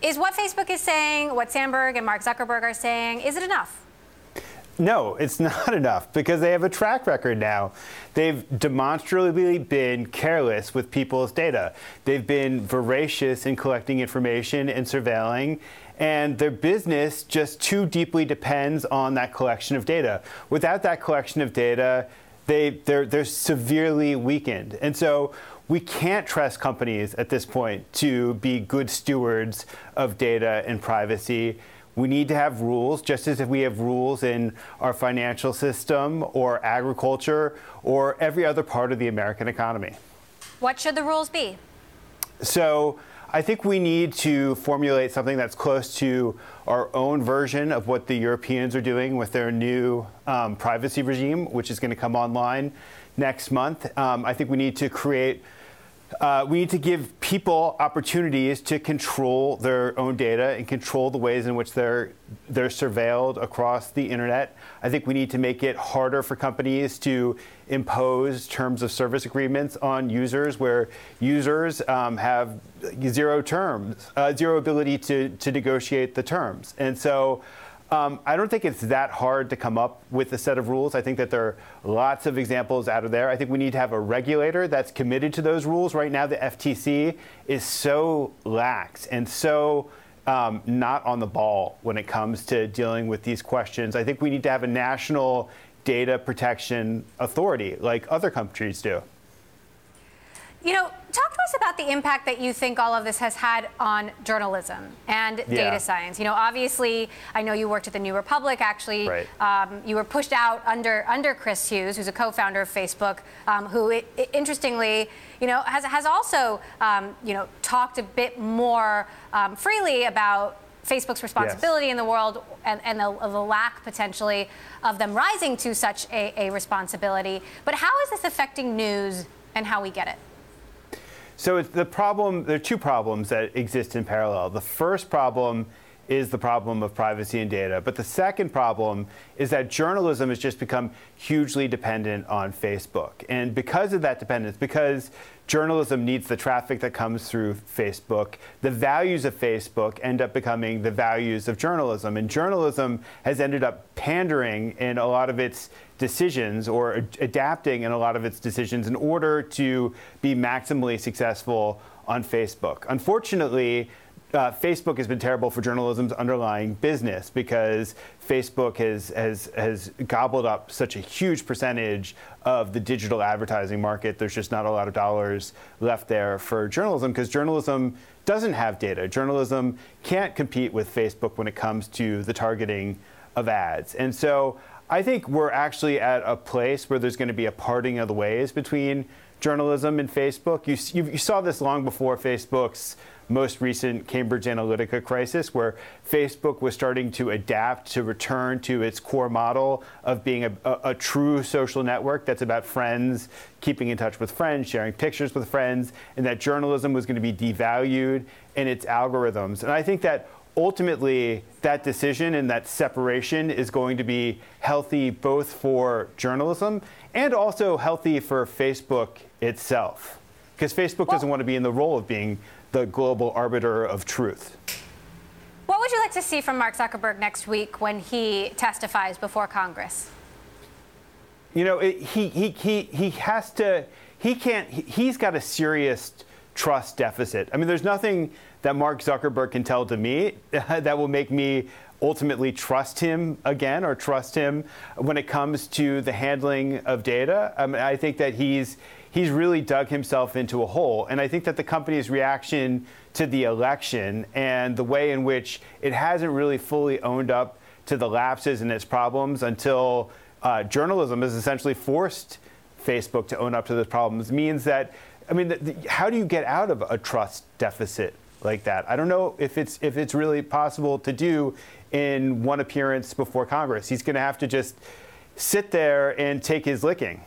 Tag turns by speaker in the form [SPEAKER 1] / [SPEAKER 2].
[SPEAKER 1] Is what Facebook is saying, what Sandberg and Mark Zuckerberg are saying, is it enough?
[SPEAKER 2] No, it's not enough because they have a track record now. They've demonstrably been careless with people's data. They've been voracious in collecting information and surveilling, and their business just too deeply depends on that collection of data. Without that collection of data, they're severely weakened. And so we can't trust companies at this point to be good stewards of data and privacy. We need to have rules, just as if we have rules in our financial system or agriculture or every other part of the American economy.
[SPEAKER 1] What should the rules be?
[SPEAKER 2] So I think we need to formulate something that's close to our own version of what the Europeans are doing with their new privacy regime, which is going to come online next month. I think we need to we need to give people opportunities to control their own data and control the ways in which they're surveilled across the internet. I think we need to make it harder for companies to impose terms of service agreements on users where users have zero ability to negotiate the terms. And so I don't think it's that hard to come up with a set of rules. I think that there are lots of examples out of there. I think we need to have a regulator that's committed to those rules. Right now, the FTC is so lax and so not on the ball when it comes to dealing with these questions. I think we need to have a national data protection authority like other countries do.
[SPEAKER 1] You know, talk to us about the impact that you think all of this has had on journalism and data science. You know, obviously, I know you worked at the New Republic, actually.
[SPEAKER 2] Right.
[SPEAKER 1] You were pushed out under Chris Hughes, who's a co-founder of Facebook, who, interestingly, you know, has also, you know, talked a bit more freely about Facebook's responsibility in the world and the lack, potentially, of them rising to such a responsibility. But how is this affecting news and how we get it?
[SPEAKER 2] So it's the problem. There are two problems that exist in parallel. The first problem is the problem of privacy and data. But the second problem is that journalism has just become hugely dependent on Facebook. And because of that dependence, because journalism needs the traffic that comes through Facebook, the values of Facebook end up becoming the values of journalism. And journalism has ended up pandering in a lot of its decisions or adapting in a lot of its decisions in order to be maximally successful on Facebook. Unfortunately, Facebook has been terrible for journalism's underlying business because Facebook has gobbled up such a huge percentage of the digital advertising market. There's just not a lot of dollars left there for journalism because journalism doesn't have data. Journalism can't compete with Facebook when it comes to the targeting of ads. And so I think we're actually at a place where there's going to be a parting of the ways between journalism and Facebook. You saw this long before Facebook's most recent Cambridge Analytica crisis, where Facebook was starting to adapt to return to its core model of being a true social network that's about friends, keeping in touch with friends, sharing pictures with friends, and that journalism was going to be devalued in its algorithms. And I think that ultimately, that decision and that separation is going to be healthy both for journalism and also healthy for Facebook itself. Because Facebook doesn't want to be in the role of being the global arbiter of truth.
[SPEAKER 1] What would you like to see from Mark Zuckerberg next week when he testifies before Congress?
[SPEAKER 2] You know, he has to, he's got a serious trust deficit. I mean, there's nothing that Mark Zuckerberg can tell to me that will make me ultimately trust him again or trust him when it comes to the handling of data. I mean, I think that he's really dug himself into a hole. And I think that the company's reaction to the election and the way in which it hasn't really fully owned up to the lapses and its problems until journalism has essentially forced Facebook to own up to those problems means that, I mean, how do you get out of a trust deficit like that? I don't know if it's really possible to do in one appearance before Congress. He's going to have to just sit there and take his licking.